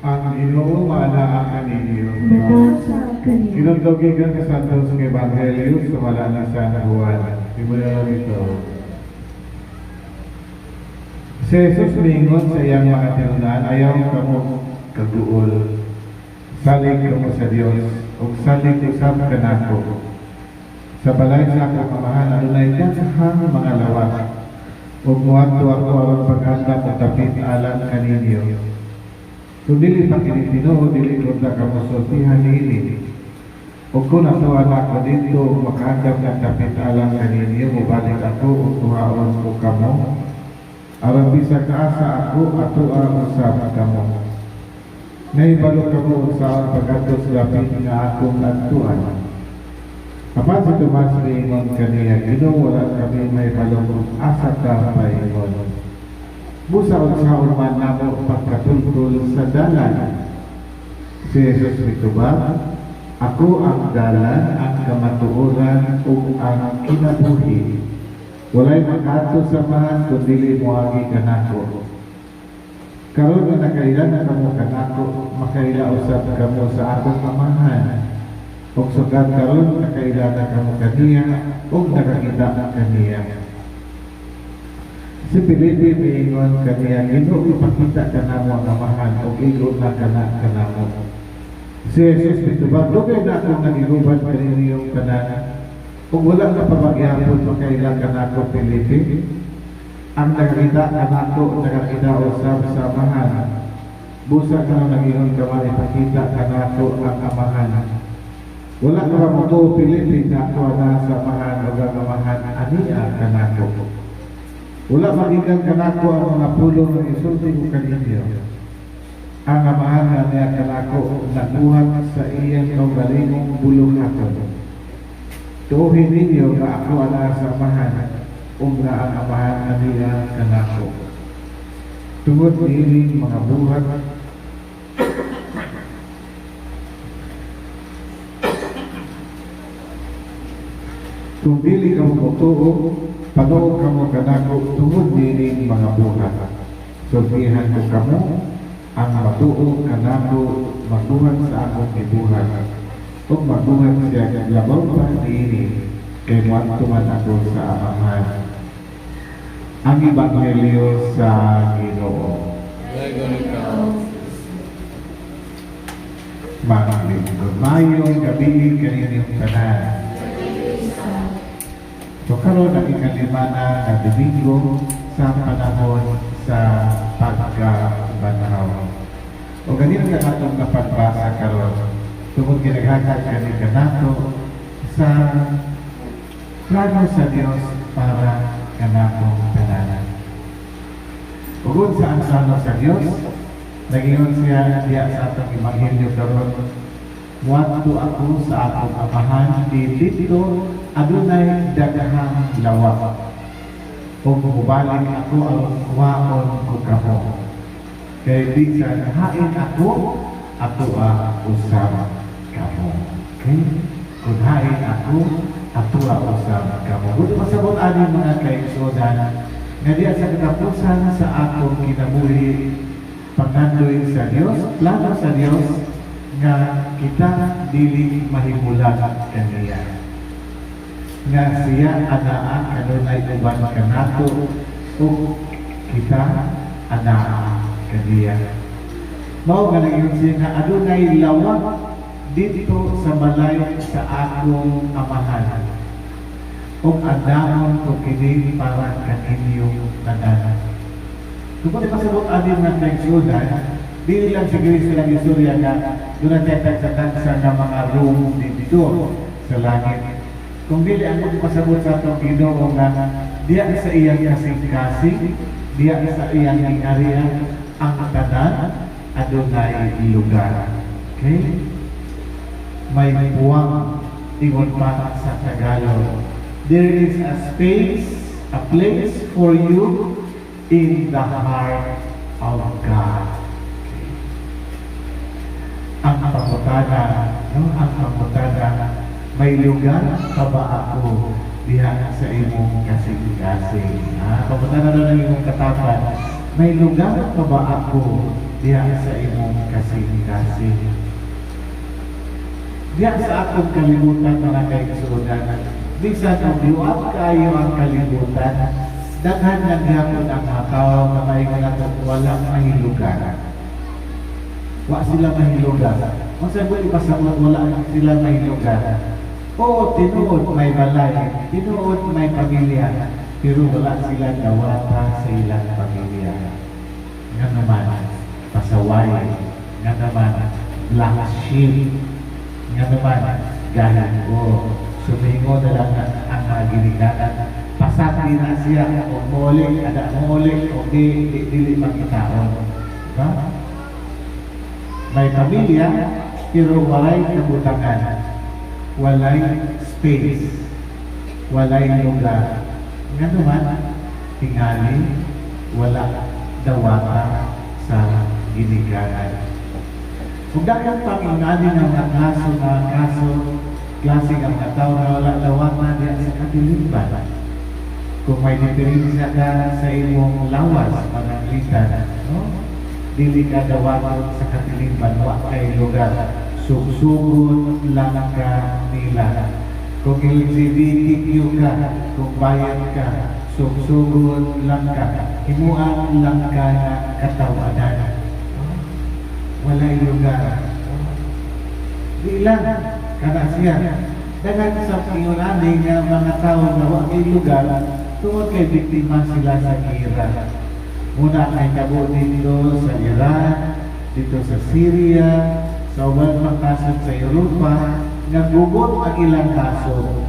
Ang Ginoo maanaa kaninyo. Nagasa kanino. Kinuntugigan ka sa Santos ng Ebanghelyo sa malala sa Juan. Simula ito. Si Jesus mingon sa iyang mga tinunan, ayaw kamo kaguol. Salig kamo sa Dios, ug salig usab kanako. Sa balay sa akong amahan, adunay daghang mga lawas. Ug muadto ako aron paghandap og tapit alang kaninyo. Kung dili pa kini Ginoo, dili ko na kamusultihan niini. Ug kung natuwa na ako dito, makahandap ng tapit alang kaninyo, mubalik ako ug tuhaon ko kamo. Aron bisag kaasa ako, atoa usab kamo. Naibalo kamo sa pagkatos lapit nga akong nagtuan. Kapag si Tomas niingon kaniya, Ginoo, wala kami may balong asa ka paingon. Busa sa man namo pagkatultol sa dalan. Si Jesus nituba, ako ang dalan, ang kamatuoran, ug ang kinabuhi. Walay makato samahan kung dili moagi kanako. Karon nga nakaila na kamo kanako, makaila usab kamo sa akong amahan. Ug sugad karon nakaila na kamo kaniya, ug nakakita kaniya. Si Felipe miingon kaniya, Ginoo, ipakita ka namo ang amahan, ug igo na kanamo. Si Jesus nitubag, dugay na akong nagiguban kaninyong tanan. Kung wala na pabagyapon, makaila kanako Felipe, ang nakakita kanako, nakakita usab sa amahan. Busa ka na nag-ingon ka man, ipakita kanako ang amahan. Wala ka ba mo Felipe na ako na sa amahan o gagamahan aniya kanako. Wala magigan kanako ang mga pulong ng isulti ko kaninyo. Ang amahan na niya kanako naguhat sa iyang kaugalingong bulungaton. Tuuhin ninyo na ako ana sa amahan o na ang amahan na niya kanako. Tungod niining mga buhat kung dili ka mo tuo, panood ka mo kanako tungod niining mga buhat. Sultihan ko kamo, ang matuo kanako magbuhat sa akong ibuhat. Kung magbuhat siya kaglabaw pa niini, kay muatuman ako sa amahan. Ang Ebanghelyo sa Ginoo. Mga lingkod, mayong gabi kaninyong tanan. So karon ang ikalima na Domingo sa panahon sa pagkabanaw. O ganito ka natong napagbasa karon. Tungkol ginaghatag kani kanato sa plano sa Dios para kanatong tanan. Ugod sa ang plano sa Dios, nagingon siya diya sa atong Ebanghelyo karon. Muadto ako sa akong amahan, dito adunay daghang lawa. Kung mubalik ako ang waon ko kamo. Kaya di sa hain ako, atoa usab kamo. Okay? Kung hain ako, atoa usab kamo. Kung masabot ani mga kaigsunan, nga diya sa katapusan sa akong kinabuhi, pagkandoy sa Dios, plano sa Dios, nga kita dili mahimulan kaniya. Nga siya anaa kanunay uban kanato o kita anaa kaniya. Mao nga naging siya nga adunay lawak dito sa balay sa akong amahan. O anaon ko kini para kaninyong tanan. Kung di pasabot anin nga kaigsunan, dili lang siguro silang istorya na doon natetag sa tansa ng mga room dito sa langit. Kung dili ang pasabot sa itong Ginoo nga diya sa iyang kasing-kasing, diya sa iyang area, ang tanan, adunay lugar. Okay? May buwang ingon pa sa Tagalog. There is a space, a place for you in the heart of God. Ang pangutana, ang pangutana, may lugar pa ba ako diha sa imong kasing-kasing? Pangutana na ng imong katapan, may lugar pa ba ako diha sa imong kasing Diyan sa atong kalibutan mga kaigsunan, bisan ang liwat kayo ang kalibutan, daghan nga gyapon ang mga tao na may ganatong walang mahilugan. Wa sila mahilugan. Kung sa buhay pasabot, wala sila mahilugan. Oo, tinuod may balay, tinuod may pamilya, pero wala sila dawata sa ilang pamilya. Nga naman, pasaway, nga naman, black sheep, nga naman, gahigo. Sumingo na lang ang mga ginikanan. Pasati na siya, o muli, ada muli, o dili pagkitaon. Diba? May pamilya, pero walay kabutangan. Walay space. Walay lugar. Nga naman, tingali, wala dawata sa ginikanan. Kung dahil pangingali ng mga kaso, klase ng mga tao na wala dawata diyan sa katilipan. Kung may diferensya ka sa imong lawas, pananglitan, no? Dili ka dawata sa katilipan, wa kay lugar. Sugsugod lang ka nila. Kung LGBTQ ka, kung bayan ka, sugsugod lang ka. Himuang lang ka na katawanan. Walay lugar. Di lang, kada siya. Dagan sa pinunani nga mga tao na walay lugar, tungod kay biktima sila sa gira. Muna kay kabo dito sa Iran, dito sa Syria, sa ubang pagkasod sa Europa, nagugot ang ilang kaso.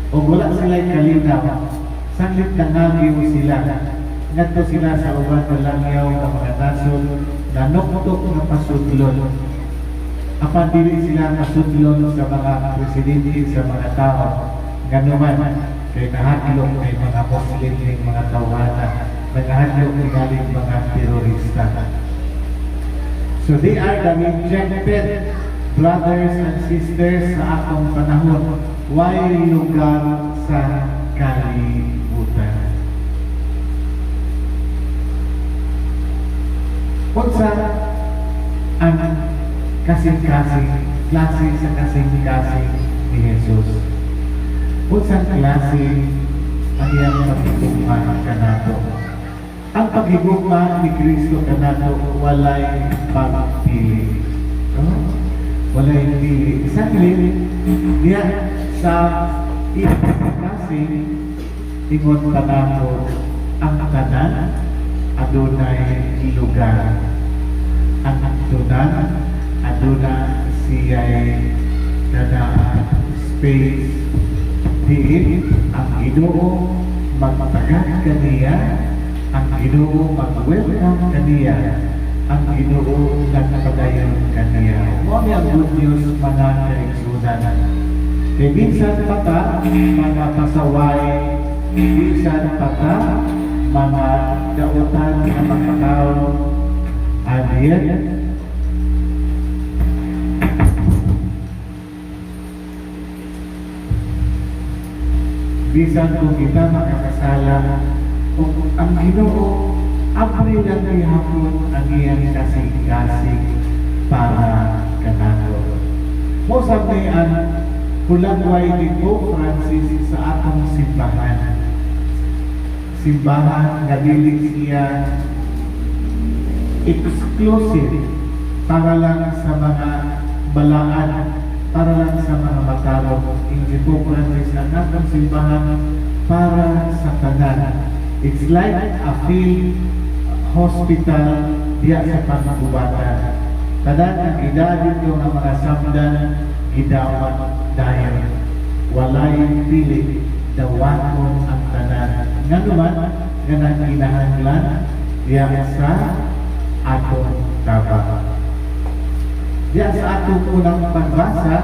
O wala sila'y kalinaw, sanglit na nagyo sila. Ngadto sila sa ubang palangyaw ng mga nasod, nanuktok na pasudlon. Apan dili sila pasudlon sa mga presidente, sa mga tao. Ganuman, kay nahadlok kay mga Muslim ng mga tawhana, nagahadlok ni galing mga terorista. So they are the rejected brothers and sisters sa akong panahon. Why lugar sa kalibutan? Unsa ang kasing-kasing, klase sa kasing-kasing ni Jesus? Unsa klase ang iyang pagigugma kanato? Ang paghigugma ni Kristo kanato walay pagpili. Walay pili. Exactly, diya sa klase ingon kanato ang tanan adunay lugar. Ang tanan aduna siya'y kada space diin ang Ginoo magmatagan kaniya, ang Ginoo mag-welcome kaniya, ang Ginoo nagpadayon kaniya. Mo ang good news mga kaigsunan. Kay minsan pata mga pasaway, minsan pata mga dautan ng mga tao, adiyan bisan kung kita makakasala kung ang Ginoo apre lang gihapon ang iyang kasing-kasing para kanato. Mo sabi ang hulagway ni Pope Francis sa atong simbahan. Simbahan nga dili siya exclusive para lang sa mga balaan, para lang sa mga matarong. Ang Pope Francis ang atong simbahan para sa tanan. It's like a field hospital diya sa pangubatan. Tanan ang edad dito ng mga samdan gidawat dahil walay pili dawaton ang tanan. Nga naman nga nagkinahanglan diya sa atong tabang. Diya sa atong unang pagbasa,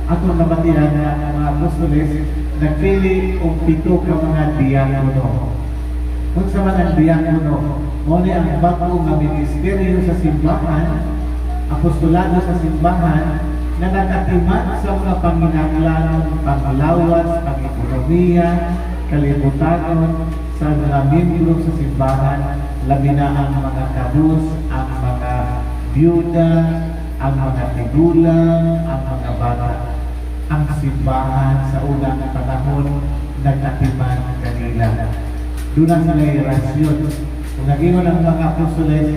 atong nabatihan ng mga apostoles, nagpili o 7 ka mga diakono. Kung sa mga diakono, muli ang bago nga ministeryo sa simbahan, apostolado sa simbahan, na nakatiman sa mga panginahanglan, panglawas, pang-ekonomiya, kalibutanon sa mga miyembro sa simbahan, labi na ang mga kabus, ang mga byuda, ang mga tigulang, ang mga bata, ang simbahan sa unang panahon nagatiman kanila. Doon na sila rasyon. Kung nag-iwan ang mga apostoles,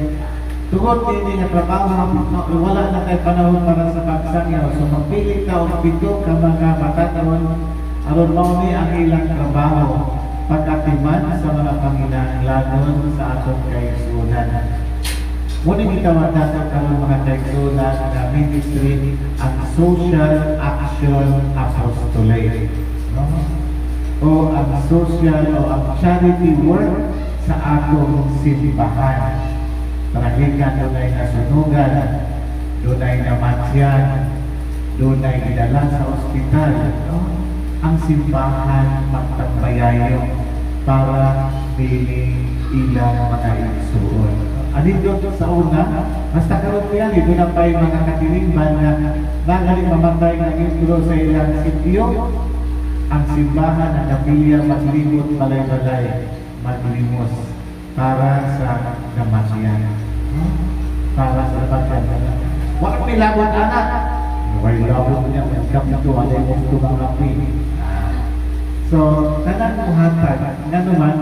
tungod din nga trabaho, wala na kay panahon para sa pagsangyaw. So magpili ka o pito ka mga matataon, aron mao ni ang ilang trabaho, pagkatiman sa mga panginahanglanon sa atong kaigsunan. Ngunit gitawag natin karon mga kaigsunan na ministry ang Social Action Apostolate. No? O ang social o ang charity work sa atong simbahan. Parahikan doon ay nasunugan, doon ay namatyan, doon ay idala sa ospital. No? Ang simbahan magtambayayo para pili ilang mga igsuon. Alin doon sa una, basta karoon ko yan, doon na pa yung mga katilingban na nagaling mamatay ng intro sa ilang sityo. Ang simbahan ang kapilya maglimot balay-balay, maglimos para sa namatyan. Para sa namatyan. Huwag pilabot anak. Huwag pilabot niya, magkap ito, alay mo ito mga pili. So, tanan mo hatag, nga naman,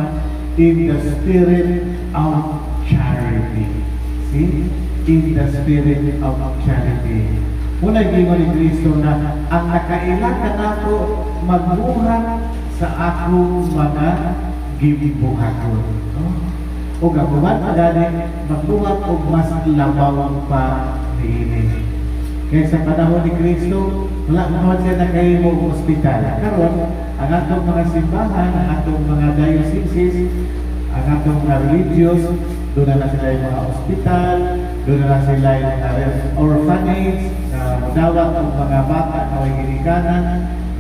in the spirit of charity. See? In the spirit of charity. Muna gingon ni Kristo na ang nakailangan nato magbuhat sa akong mga gibuhaton. O gabuhan pa gani, magbuhat o mas labaw pa niini. Kaya sa panahon ni Kristo, wala naman siya nakahimong ospital. Karon, ang atong mga simbahan, ang atong mga dioceses, ang atong mga religious, doon na sila yung mga ospital, doon na sila yung mga orphanage, na dawat ang mga bata na may ginikanan,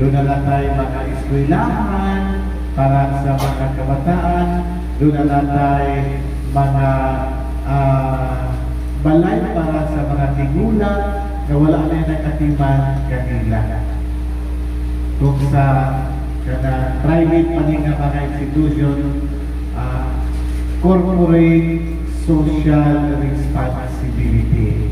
doon na tayo mga eskwelahan para sa mga kabataan, doon na tayo mga balay para sa mga tigulang na wala na yung nakatiman kanila. Kung sa private pa rin nga mga institution, corporate social responsibility.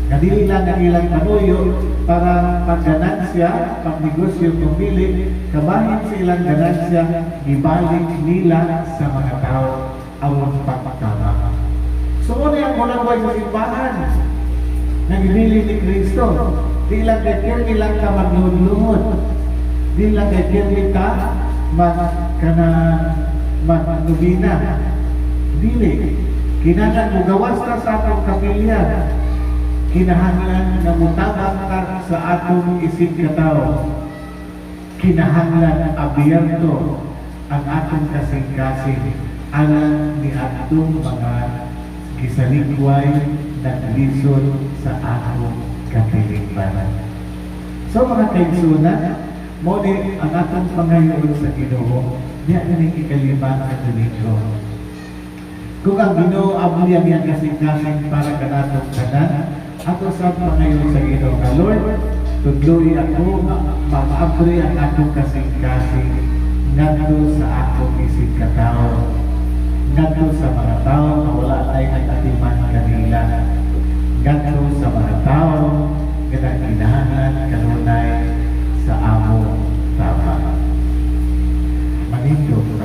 Kadili lang ang ilang panuyo para pagganansya, pagnegosyo, pumili, kabahin sa ilang ganansya, ibalik nila sa mga tao ang pagpagkama. So, ano yung unang buhay sa simbahan? Nagibili ni Kristo. Di lang kaya nilang ka magluhod-luhod. Di lang kaya ka magnubina. Dili. Kinahanglan mo gawas ka sa atong kapilya. Kinahanglan na mutabang ka sa atong isip katao. Kinahanglan abiyerto ang atong kasing-kasing alang ni atong mga kisalikway na lisod sa atong kapilingbanan. So mga kaigsunan, mo din ang atong pangayon sa Ginoo, diya na ning ikalima sa Domingo. Kung ang Ginoo abuyang yan kasing-kasing para kanatong kanan, ato sa pangayon sa Ginoo nga Lord, tudloy ako, mag-abri ang atong kasing-kasing ngadto sa atong isip katao, ngadto sa mga tao na wala tayo nagatiman kanila, ngadto sa mga tao na kinahanglan kanunay sa among tama. Manindot